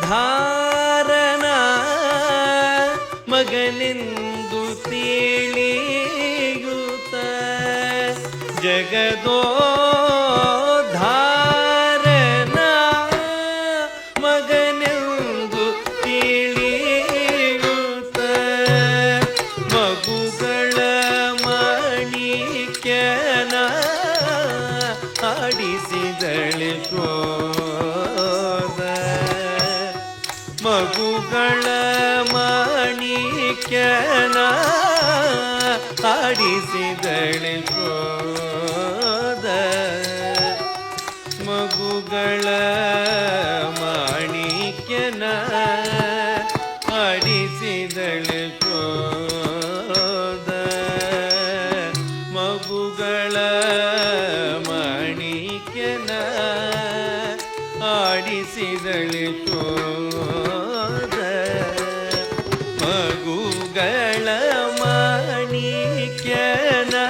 ಜಗದೋದ್ಧಾರನ ಮಗನೆಂದು ತಿಳಿಯುತ್ತ ಜಗದೋದ್ಧಾರನ ಮಗನೆಂದು ತಿಳಿಯುತ್ತ ಮಗುಗಳ ಮಾಣಿಕ್ಯನ ಆಡಿಸಿದಳೆ ಕ್ರೋಧ ಮಗುಗಳ ಮಾಣಿಕ್ಯನ ಆಡಿಸಿದಳೆ ಕ್ರೋಧ ಮಗುಗಳ ಮಾಣಿಕ್ಯನ ಆಡಿಸಿದಳೆ ಕ್ರೋಧ ಮಗುಗಳ ಮಾಣಿಕ್ಯನ ಆಡಿಸಿದಳೆ ಕ್ರೋಧ